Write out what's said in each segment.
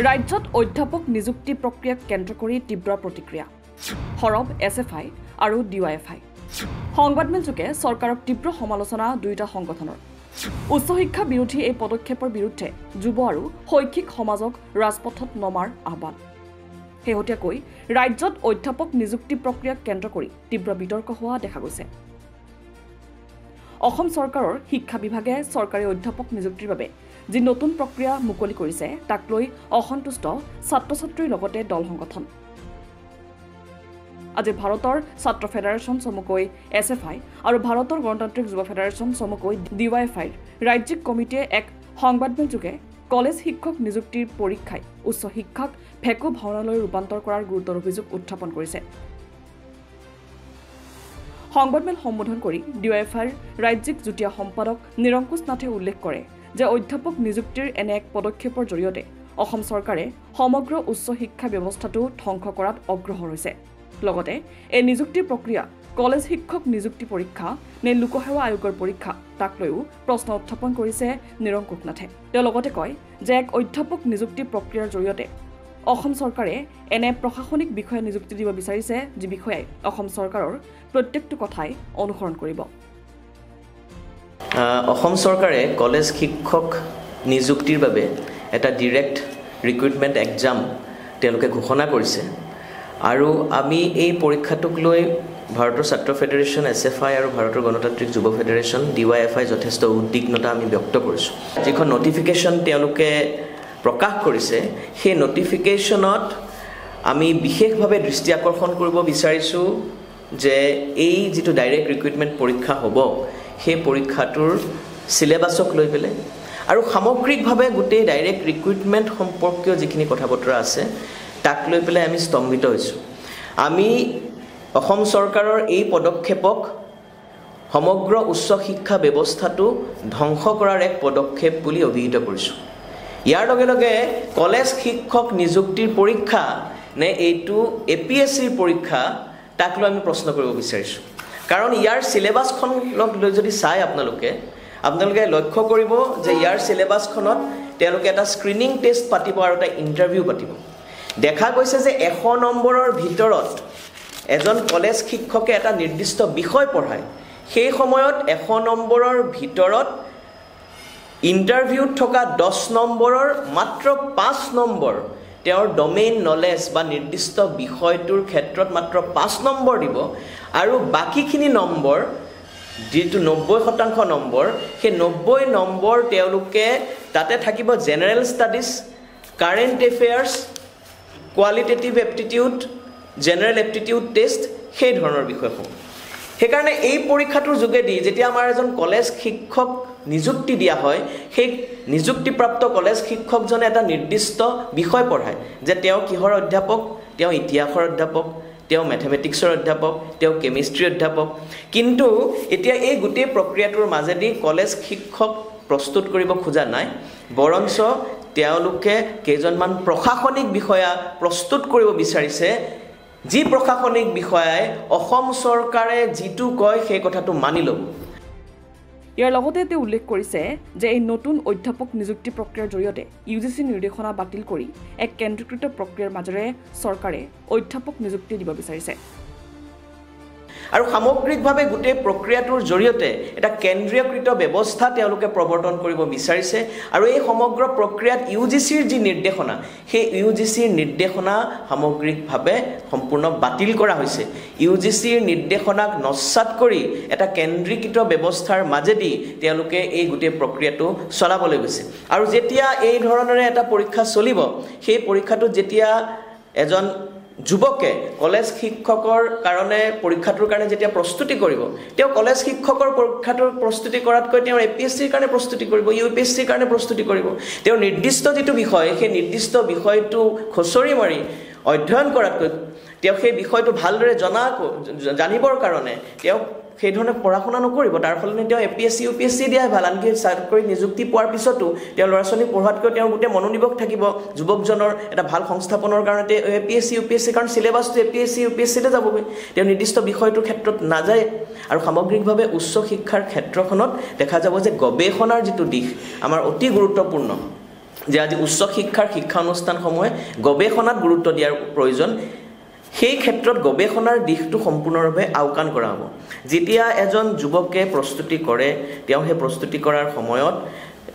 ৰাজ্যত অধ্যাপক নিযুক্তি প্ৰক্ৰিয়াক কেন্দ্ৰ কৰি তীব্ৰ প্ৰতিক্ৰিয়া সৰব এছএফআই আৰু ডিৱাইএফআই সংবাদমেলযোগে চৰকাৰক তীব্ৰ সমালোচনা দুয়োটা সংগঠনৰ উচ্চ শিক্ষা বিৰোধী এই পদক্ষেপৰ বিৰুদ্ধে যুৱ আৰু শৈক্ষিক সমাজক ৰাজপথত নমাৰ আহ্বান শেহতীয়াকৈ ৰাজ্যত অধ্যাপক নিযুক্তি প্ৰক্ৰিয়াক কেন্দ্ৰ কৰি তীব্ৰ বিতৰ্ক হোৱা দেখা গৈছে অসম চৰকাৰৰ শিক্ষা বিভাগে চৰকাৰী অধ্যাপক নিযুক্তিৰ বাবে যি নতুন প্ৰক্ৰিয়া মুকলি কৰিছে তাক লৈ অসন্তুষ্ট ছাত্ৰ-ছাত্ৰীৰ লগতে দল সংগঠন আজি ভাৰতৰ ছাত্ৰ ফেডাৰেশ্যন চমুকৈ এছএফআই আৰু ভাৰতৰ গণতান্ত্ৰিক যুৱ ফেডাৰেশ্যন চমুকৈ ডিৱাইএফআইৰ ৰাজ্যিক কমিটিয়ে এক সংবাদমেলযোগে কলেজ শিক্ষক নিযুক্তিৰ পৰীক্ষাই উচ্চ শিক্ষাক ভেকু ভাওনালৈ ৰূপান্তৰ কৰাৰ গুৰুতৰ অভিযোগ উত্থাপন কৰিছে সংবাদমেল সম্বোধন কৰি ডিৱাইএফআইৰ ৰাজ্যিক যুটীয়া সম্পাদক নিৰংকুশ নাথে উল্লেখ কৰে যে অধ্যাপক নিযুক্তিৰ এনে এক পদক্ষেপৰ জৰিয়তে অসম চৰকাৰে সমগ্ৰ উচ্চ শিক্ষা ব্যৱস্থাটো ধ্বংস কৰাত অগ্ৰসৰ হৈছে লগতে এই নিযুক্তিৰ প্ৰক্ৰিয়া কলেজ শিক্ষক নিযুক্তি পৰীক্ষা নে লোকসেৱা আয়োগৰ পৰীক্ষা তাক লৈও প্ৰশ্ন উত্থাপন কৰিছে নিৰংকুশ নাথে তেওঁ লগতে কয় যে এক অধ্যাপক নিযুক্তি প্ৰক্ৰিয়াৰ জৰিয়তে অসম চৰকাৰে এনে প্ৰশাসনিক বিষয়া নিযুক্তি দিব বিচাৰিছে যি বিষয়াই অসম চৰকাৰৰ প্ৰত্যেকটো কথাই অনুসৰণ কৰিব অসম চৰকাৰে কলেজ শিক্ষক নিযুক্তিৰ বাবে এটা ডাইৰেক্ট ৰিক্ৰুটমেণ্ট এক্সাম তেওঁলোকে ঘোষণা কৰিছে আৰু আমি এই পৰীক্ষাটোক লৈ ভাৰতৰ ছাত্ৰ ফেডাৰেশ্যন এছএফআই আৰু ভাৰতৰ গণতান্ত্ৰিক যুৱ ফেডাৰেশ্যন ডিৱাইএফআই যথেষ্ট উদ্বিগ্নতা আমি ব্যক্ত কৰিছোঁ যিখন নটিফিকেশ্যন তেওঁলোকে প্ৰকাশ কৰিছে সেই নটিফিকেশ্যনত আমি বিশেষভাৱে দৃষ্টি আকৰ্ষণ কৰিব বিচাৰিছোঁ যে এই যিটো ডাইৰেক্ট ৰিক্ৰুটমেণ্ট পৰীক্ষা হ'ব সেই পৰীক্ষাটোৰ সিলেবাছক লৈ পেলাই আৰু সামগ্ৰিকভাৱে গোটেই ডাইৰেক্ট ৰিক্ৰুটমেণ্ট সম্পৰ্কীয় যিখিনি কথা বতৰা আছে তাক লৈ পেলাই আমি স্তম্ভিত হৈছোঁ আমি অসম চৰকাৰৰ এই পদক্ষেপক সমগ্ৰ উচ্চ শিক্ষা ব্যৱস্থাটো ধ্বংস কৰাৰ এক পদক্ষেপ বুলি অভিহিত কৰিছোঁ ইয়াৰ লগে লগে কলেজ শিক্ষক নিযুক্তিৰ পৰীক্ষা নে এইটো এপিএছচিৰ পৰীক্ষা তাক লৈ আমি প্ৰশ্ন কৰিব বিচাৰিছোঁ কাৰণ ইয়াৰ সিলেবাছখন লৈ যদি চাই আপোনালোকে লক্ষ্য কৰিব যে ইয়াৰ সিলেবাছখনত তেওঁলোকে এটা স্ক্ৰিনিং টেষ্ট পাতিব আৰু এটা ইণ্টাৰভিউ পাতিব দেখা গৈছে যে 100 নম্বৰৰ ভিতৰত এজন কলেজ শিক্ষকে এটা নিৰ্দিষ্ট বিষয় পঢ়ায় সেই সময়ত 100 নম্বৰৰ ভিতৰত ইণ্টাৰভিউত থকা 10 নম্বৰৰ মাত্ৰ 5 নম্বৰ তেওঁৰ ডমেইন নলেজ বা নিৰ্দিষ্ট বিষয়টোৰ ক্ষেত্ৰত মাত্ৰ 5 নম্বৰ দিব আৰু বাকিখিনি নম্বৰ যেটো 90% নম্বৰ সেই 90 নম্বৰ তেওঁলোকে তাতে থাকিব general studies current affairs qualitative aptitude general aptitude test সেই ধৰণৰ বিষয়সমূহ সেইকাৰণে এই পৰীক্ষাটোৰ যোগেদি যেতিয়া আমাৰ এজন কলেজ শিক্ষক নিযুক্তি দিয়া হয় সেই নিযুক্তিপ্ৰাপ্ত কলেজ শিক্ষকজনে এটা নিৰ্দিষ্ট বিষয় পঢ়ায় যে তেওঁ কিহৰ অধ্যাপক তেওঁ ইতিহাসৰ অধ্যাপক তেওঁ ম্যাথমেটিক্সৰ অধ্যাপক তেওঁ কেমিষ্ট্ৰি অধ্যাপক কিন্তু এতিয়া এই গোটেই প্ৰক্ৰিয়াটোৰ মাজেদি কলেজ শিক্ষক প্ৰস্তুত কৰিব খোজা নাই বৰঞ্চ তেওঁলোকে কেইজনমান প্ৰশাসনিক বিষয়া প্ৰস্তুত কৰিব বিচাৰিছে যি প্ৰশাসনিক বিষয়াই অসম চৰকাৰে যিটো কয় সেই কথাটো মানি ল'ব ইয়াৰ লগতে তেওঁ উল্লেখ কৰিছে যে এই নতুন অধ্যাপক নিযুক্তি প্ৰক্ৰিয়াৰ জৰিয়তে ইউজিচি নিৰ্দেশনা বাতিল কৰি এক কেন্দ্ৰীকৃত প্ৰক্ৰিয়াৰ মাজেৰে চৰকাৰে অধ্যাপক নিযুক্তি দিব বিচাৰিছে আৰু সামগ্ৰিকভাৱে গোটেই প্ৰক্ৰিয়াটোৰ জৰিয়তে এটা কেন্দ্ৰীয়কৃত ব্যৱস্থা তেওঁলোকে প্ৰৱৰ্তন কৰিব বিচাৰিছে আৰু এই সমগ্ৰ প্ৰক্ৰিয়াত ইউজিচিৰ যি নিৰ্দেশনা সেই ইউজিচিৰ নিৰ্দেশনা সামগ্ৰিকভাৱে সম্পূৰ্ণ বাতিল কৰা হৈছে ইউজিচিৰ নিৰ্দেশনাক নস্যাৎ কৰি এটা কেন্দ্ৰীকৃত ব্যৱস্থাৰ মাজেদি তেওঁলোকে এই গোটেই প্ৰক্ৰিয়াটো চলাবলৈ গৈছে আৰু যেতিয়া এই ধৰণৰে এটা পৰীক্ষা চলিব সেই পৰীক্ষাটো যেতিয়া এজন যুৱকে কলেজ শিক্ষকৰ কাৰণে পৰীক্ষাটোৰ কাৰণে যেতিয়া প্ৰস্তুতি কৰিব তেওঁ কলেজ শিক্ষকৰ পৰীক্ষাটোৰ প্ৰস্তুতি কৰাতকৈ তেওঁ এপিএছচিৰ কাৰণে প্ৰস্তুতি কৰিব ইউপিএছচিৰ কাৰণে প্ৰস্তুতি কৰিব তেওঁ নিৰ্দিষ্ট যেটো বিষয় সেই নিৰ্দিষ্ট বিষয়টো খচৰি মাৰি অধ্যয়ন কৰাতকৈ তেওঁ সেই বিষয়টো ভালদৰে জানিবৰ কাৰণে তেওঁ সেই ধৰণে পঢ়া-শুনা নকৰিব তাৰ ফলতে তেওঁ এপিএছচি ইউপিএছচি দিয়া ভাল আনকি চাকৰি নিযুক্তি পোৱাৰ পিছতো তেওঁ ল'ৰা-ছোৱালী পঢ়াতকৈ তেওঁ গোটেই মনোনিবেশ থাকিব যুৱকজনৰ এটা ভাল সংস্থাপনৰ কাৰণে এপিএছচি ইউপিএছচি কাৰণ সিলেবাছটো এপিএছচি ইউপিএছচিতে যাবগৈ তেওঁ নিৰ্দিষ্ট বিষয়টোৰ ক্ষেত্ৰত নাযায় আৰু সামগ্ৰিকভাৱে উচ্চ শিক্ষাৰ ক্ষেত্ৰখনত দেখা যাব যে গৱেষণাৰ যিটো দিশ আমাৰ অতি গুৰুত্বপূৰ্ণ যে আজি উচ্চ শিক্ষাৰ শিক্ষা অনুষ্ঠানসমূহে গৱেষণাত গুৰুত্ব দিয়াৰ প্ৰয়োজন সেই ক্ষেত্ৰত গৱেষণাৰ দিশটো সম্পূৰ্ণৰূপে আওকাণ কৰা হ'ব যেতিয়া এজন যুৱকে প্ৰস্তুতি কৰে তেওঁ সেই প্ৰস্তুতি কৰাৰ সময়ত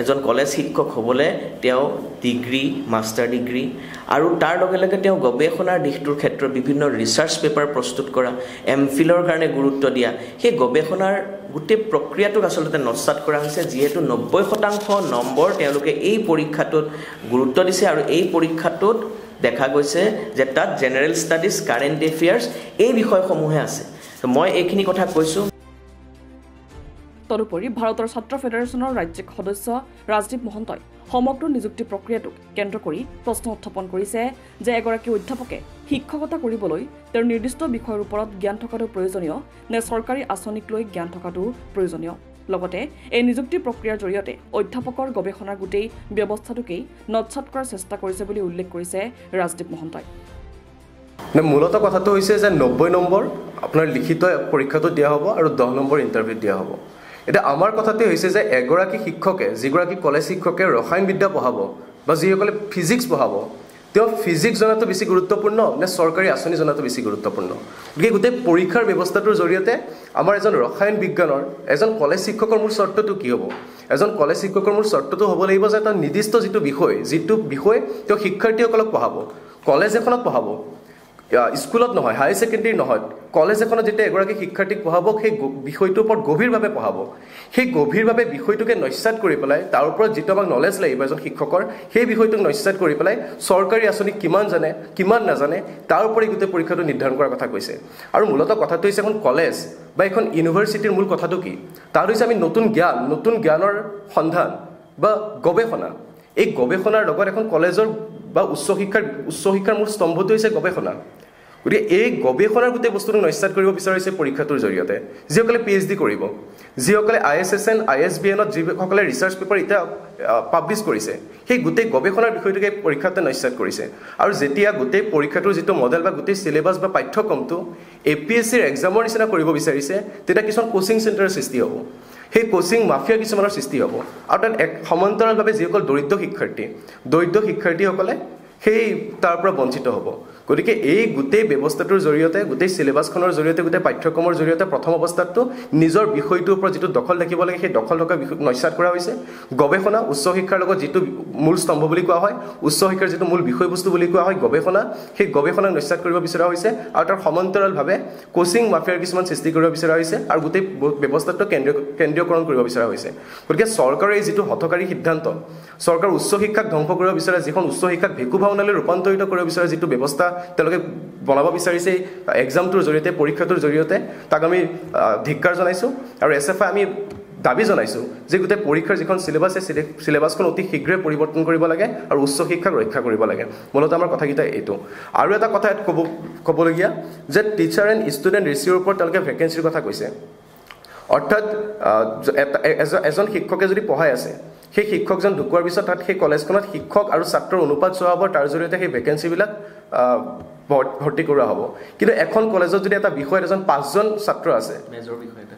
এজন কলেজ শিক্ষক হ'বলৈ তেওঁ ডিগ্ৰী মাষ্টাৰ ডিগ্ৰী আৰু তাৰ লগে লগে তেওঁ গৱেষণাৰ দিশটোৰ ক্ষেত্ৰত বিভিন্ন ৰিচাৰ্চ পেপাৰ প্ৰস্তুত কৰা এমফিলৰ কাৰণে গুৰুত্ব দিয়া সেই গৱেষণাৰ গোটেই প্ৰক্ৰিয়াটোক আচলতে নস্যাৎ কৰা হৈছে যিহেতু 90% নম্বৰ তেওঁলোকে এই পৰীক্ষাটোত গুৰুত্ব দিছে আৰু এই পৰীক্ষাটোত দেখা গৈছে যে তাত জেনাৰেল ষ্টাডিজ কাৰেণ্ট এফেয়াৰ্ছ এই বিষয়সমূহে আছে মই এইখিনি কথা কৈছোঁ তদুপৰি ভাৰতৰ ছাত্ৰ ফেডাৰেশ্যনৰ ৰাজ্যিক সদস্য ৰাজদীপ মহন্তই সমগ্ৰ নিযুক্তি প্ৰক্ৰিয়াটোক কেন্দ্ৰ কৰি প্ৰশ্ন উত্থাপন কৰিছে যে এগৰাকী অধ্যাপকে শিক্ষকতা কৰিবলৈ তেওঁৰ নিৰ্দিষ্ট বিষয়ৰ ওপৰত জ্ঞান থকাটো প্ৰয়োজনীয় নে চৰকাৰী আঁচনিক লৈ জ্ঞান থকাটো প্ৰয়োজনীয় লগতে এই নিযুক্তি প্ৰক্ৰিয়াৰ জৰিয়তে অধ্যাপকৰ গৱেষণাৰ গোটেই ব্যৱস্থাটোকেই নস্যাৎ কৰাৰ চেষ্টা কৰিছে বুলি উল্লেখ কৰিছে ৰাজদীপ মহন্তই মূলত কথাটো হৈছে যে 90 নম্বৰ আপোনাৰ লিখিত পৰীক্ষাটো দিয়া হ'ব আৰু 10 নম্বৰ ইণ্টাৰভিউ দিয়া হ'ব এটা আমাৰ কথাতে হৈছে যে এগৰাকী শিক্ষকে যিগৰাকী কলেজ শিক্ষকে ৰসায়ন বিদ্যা পঢ়াব বা যিসকলে ফিজিক্স পঢ়াব তেওঁ ফিজিক্স জনাটো বেছি গুৰুত্বপূৰ্ণ নে চৰকাৰী আঁচনি জনাটো বেছি গুৰুত্বপূৰ্ণ গতিকে গোটেই পৰীক্ষাৰ ব্যৱস্থাটোৰ জৰিয়তে আমাৰ এজন ৰসায়ন বিজ্ঞানৰ এজন কলেজ শিক্ষকৰ মূল চৰ্তটো কি হ'ব এজন কলেজ শিক্ষকৰ মূল চৰ্তটো হ'ব লাগিব যে এটা নিৰ্দিষ্ট যিটো বিষয় তেওঁ শিক্ষাৰ্থীসকলক পঢ়াব কলেজ এখনত পঢ়াব স্কুলত নহয় হাই সেকেন্ডাৰী নহয় কলেজ এখনত যেতিয়া এগৰাকী শিক্ষাৰ্থীক পঢ়াব সেই বিষয়টোৰ ওপৰত গভীৰভাৱে পঢ়াব সেই গভীৰভাৱে বিষয়টোকে নস্যাৎ কৰি পেলাই তাৰ ওপৰত যিটো আমাক নলেজ লাগিব এজন শিক্ষকৰ সেই বিষয়টোক নস্যাৎ কৰি পেলাই চৰকাৰী আঁচনি কিমান জানে কিমান নাজানে তাৰ ওপৰত গোটেই পৰীক্ষাটো নিৰ্ধাৰণ কৰাৰ কথা কৈছে আৰু মূলত কথাটো হৈছে এখন কলেজ বা এখন ইউনিভাৰ্চিটিৰ মূল কথাটো কি তাৰ হৈছে আমি নতুন জ্ঞানৰ সন্ধান বা গৱেষণা এই গৱেষণাৰ লগত এখন কলেজৰ বা উচ্চ শিক্ষাৰ মূল স্তম্ভটো হৈছে গৱেষণা গতিকে এই গৱেষণাৰ গোটেই বস্তুটো নস্যাৎ কৰিব বিচাৰিছে পৰীক্ষাটোৰ জৰিয়তে যিসকলে PhD কৰিব যিসকলে ISSN ISBNত যিসকলে ৰিচাৰ্চ পেপাৰ এতিয়া পাব্লিছ কৰিছে সেই গোটেই গৱেষণাৰ বিষয়টোকে পৰীক্ষাতে নস্যাৎ কৰিছে আৰু যেতিয়া গোটেই পৰীক্ষাটোৰ যিটো মডেল বা গোটেই সিলেবাছ বা পাঠ্যক্ৰমটো APSCৰ এক্সামৰ নিচিনা কৰিব বিচাৰিছে তেতিয়া কিছুমান কোচিং চেণ্টাৰৰ সৃষ্টি হ'ব সেই কোচিং মাফিয়া কিছুমানৰ সৃষ্টি হ'ব আৰু তাত এক সমান্তৰালভাৱে যিসকল দৰিদ্ৰ শিক্ষাৰ্থীসকলে সেই তাৰ পৰা বঞ্চিত হ'ব গতিকে এই গোটেই ব্যৱস্থাটোৰ জৰিয়তে গোটেই সিলেবাছখনৰ জৰিয়তে গোটেই পাঠ্যক্ৰমৰ জৰিয়তে প্ৰথম অৱস্থাটো নিজৰ বিষয়টোৰ ওপৰত যিটো দখল ৰাখিব লাগে সেই দখল থকা বিষয় নস্যাৎ কৰা হৈছে গৱেষণা উচ্চ শিক্ষাৰ লগত যিটো মূল স্তম্ভ বুলি কোৱা হয় উচ্চ শিক্ষাৰ যিটো মূল বিষয়বস্তু বুলি কোৱা হয় গৱেষণা সেই গৱেষণাক নস্যাৎ কৰিব বিচৰা হৈছে আৰু তাৰ সমান্তৰালভাৱে কোচিং মাফিয়াৰ কিছুমান সৃষ্টি কৰিব বিচৰা হৈছে আৰু গোটেই ব্যৱস্থাটো কেন্দ্ৰীয়কৰণ কৰিব বিচৰা হৈছে গতিকে চৰকাৰৰ এই যিটো হঠকাৰী সিদ্ধান্ত চৰকাৰ উচ্চ শিক্ষাক ধ্বংস কৰিব বিচৰা যিখন উচ্চ শিক্ষাক ভেকু ভাওনালৈ ৰূপান্তৰিত কৰিব বিচৰা যিটো ব্যৱস্থা তেওঁলোকে বনাব বিচাৰিছে এক্সামটোৰ জৰিয়তে পৰীক্ষাটোৰ জৰিয়তে তাক আমি ধিক্কাৰ জনাইছোঁ আৰু SFI আমি দাবী জনাইছোঁ যে গোটেই পৰীক্ষাৰ যিখন সিলেবাছ আছে সিলেবাছখন অতি শীঘ্ৰে পৰিৱৰ্তন কৰিব লাগে আৰু উচ্চ শিক্ষাক ৰক্ষা কৰিব লাগে মূলত আমাৰ কথাকেইটা এইটো আৰু এটা কথা ক'বলগীয়া যে টিচাৰ এণ্ড ষ্টুডেণ্ট ৰেচিঅ'ৰ ওপৰত তেওঁলোকে ভেকেঞ্চিৰ কথা কৈছে অৰ্থাৎ এজন শিক্ষকে যদি পঢ়াই আছে সেই শিক্ষকজন ঢুকোৱাৰ পিছত তাত সেই কলেজখনত শিক্ষক আৰু ছাত্ৰৰ অনুপাত চোৱা হ'ব তাৰ জৰিয়তে সেই ভেকেঞ্চিবিলাক ভৰ্তি কৰোৱা হ'ব কিন্তু এখন কলেজত যদি এটা বিষয়ত এজন 5জন ছাত্ৰ আছে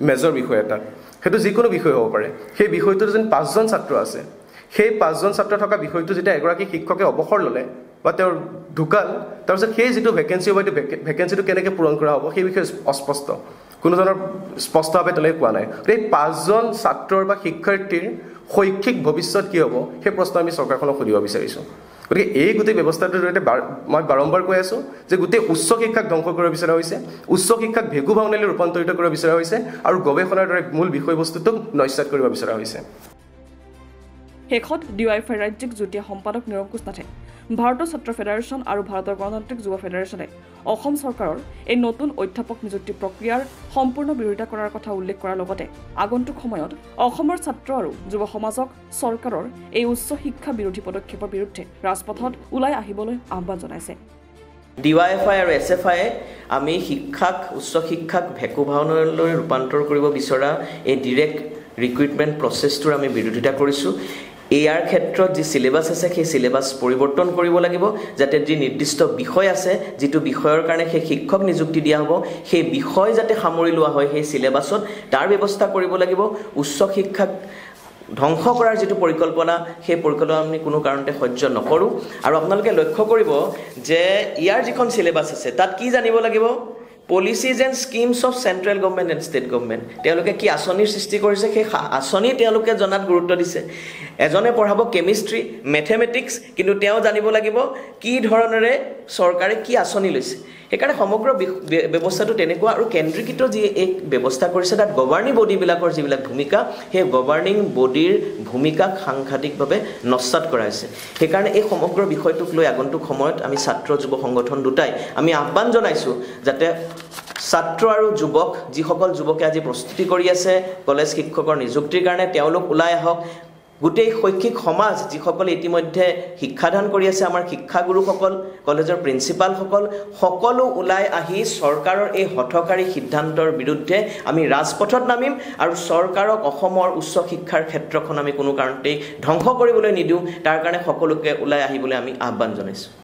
মেজৰ বিষয় এটা সেইটো যিকোনো বিষয় হ'ব পাৰে সেই বিষয়টোত যেন 5জন ছাত্ৰ আছে সেই 5জন ছাত্ৰ থকা বিষয়টো যেতিয়া এগৰাকী শিক্ষকে অৱসৰ ল'লে বা তেওঁৰ ঢুকাল তাৰপিছত সেই যিটো ভেকেঞ্চি হ'ব সেইটো ভেকেঞ্চিটো কেনেকৈ পূৰণ কৰা হ'ব সেই বিষয়ে অস্পষ্ট কোনো ধৰণৰ স্পষ্টভাৱে তেওঁলোকে কোৱা নাই এই 5জন ছাত্ৰৰ বা শিক্ষাৰ্থীৰ শৈক্ষিক ভৱিষ্যত কি হ'ব সেই প্ৰশ্ন আমি চৰকাৰখনক সুধিব বিচাৰিছোঁ গতিকে এই গোটেই ব্যৱস্থাটোৰ জৰিয়তে মই বাৰম্বাৰ কৈ আছোঁ যে গোটেই উচ্চ শিক্ষাক ধ্বংস কৰিব বিচৰা হৈছে উচ্চ শিক্ষাক ভেকু ভাওনালৈ ৰূপান্তৰিত কৰিব বিচৰা হৈছে আৰু গৱেষণাৰ দৰে মূল বিষয়বস্তুটোক নস্যাৎ কৰিব বিচৰা হৈছে শেষত DYFI ৰাজ্যিক যুটীয়া সম্পাদক নিৰংকুশ নাথে ভাৰতৰ ছাত্ৰ ফেডাৰেশ্যন আৰু ভাৰতৰ গণতান্ত্ৰিক যুৱ ফেডাৰেশ্যনে অসম চৰকাৰৰ এই নতুন অধ্যাপক নিযুক্তি প্ৰক্ৰিয়াৰ সম্পূৰ্ণ বিৰোধিতা কৰাৰ কথা উল্লেখ কৰাৰ লগতে আগন্তুক সময়ত অসমৰ ছাত্ৰ আৰু যুৱ সমাজক চৰকাৰৰ এই উচ্চ শিক্ষা বিৰোধী পদক্ষেপৰ বিৰুদ্ধে ৰাজপথত ওলাই আহিবলৈ আহ্বান জনাইছে DYFI আৰু SFI আমি উচ্চ শিক্ষাক ভেকু ভাওনালৈ ৰূপান্তৰ কৰিব বিচৰা এই ডিৰেক্ট ৰিক্ৰুইটমেণ্ট প্ৰচেছটোৰ আমি বিৰোধিতা কৰিছোঁ ইয়াৰ ক্ষেত্ৰত যি সিলেবাছ আছে সেই সিলেবাছ পৰিৱৰ্তন কৰিব লাগিব যাতে যি নিৰ্দিষ্ট বিষয় আছে যিটো বিষয়ৰ কাৰণে সেই শিক্ষক নিযুক্তি দিয়া হ'ব সেই বিষয় যাতে সামৰি লোৱা হয় সেই সিলেবাছত তাৰ ব্যৱস্থা কৰিব লাগিব উচ্চ শিক্ষাক ধ্বংস কৰাৰ যিটো পৰিকল্পনা সেই পৰিকল্পনা আমি কোনো কাৰণতে সহ্য নকৰোঁ আৰু আপোনালোকে লক্ষ্য কৰিব যে ইয়াৰ যিখন সিলেবাছ আছে তাত কি জানিব লাগিব policies and schemes of central government and state government তেওঁলোকে কি আঁচনিৰ সৃষ্টি কৰিছে সেই আঁচনি তেওঁলোকে জনাত গুৰুত্ব দিছে এজনে পঢ়াব কেমিষ্ট্ৰি মেথমেটিক্স কিন্তু তেওঁ জানিব লাগিব কি ধৰণেৰে চৰকাৰে কি আঁচনি লৈছে সেইকাৰণে সমগ্ৰ ব্যৱস্থাটো তেনেকুৱা আৰু কেন্দ্ৰীকৃত যি এক ব্যৱস্থা কৰিছে তাত গভৰ্ণিং বডিবিলাকৰ যিবিলাক ভূমিকা সেই গভৰ্ণিং বডিৰ ভূমিকাক সাংঘাতিকভাৱে নস্যাৎ কৰা হৈছে সেইকাৰণে এই সমগ্ৰ বিষয়টোক লৈ আগন্তুক সময়ত আমি ছাত্ৰ যুৱ সংগঠন দুটাই আমি আহ্বান জনাইছোঁ যাতে ছাত্ৰ আৰু যুৱক যিসকল যুৱকে আজি প্ৰস্তুতি কৰি আছে কলেজ শিক্ষকৰ নিযুক্তিৰ কাৰণে তেওঁলোক ওলাই আহক গোটেই শৈক্ষিক সমাজ যিসকলে ইতিমধ্যে শিক্ষাদান কৰি আছে আমাৰ শিক্ষাগুৰুসকল কলেজৰ প্ৰিন্সিপালসকল সকলো ওলাই আহি চৰকাৰৰ এই হঠকাৰী সিদ্ধান্তৰ বিৰুদ্ধে আমি ৰাজপথত নামিম আৰু চৰকাৰক অসমৰ উচ্চ শিক্ষাৰ ক্ষেত্ৰখন আমি কোনো কাৰণতেই ধ্বংস কৰিবলৈ নিদিওঁ তাৰ কাৰণে সকলোকে ওলাই আহিবলৈ আমি আহ্বান জনাইছোঁ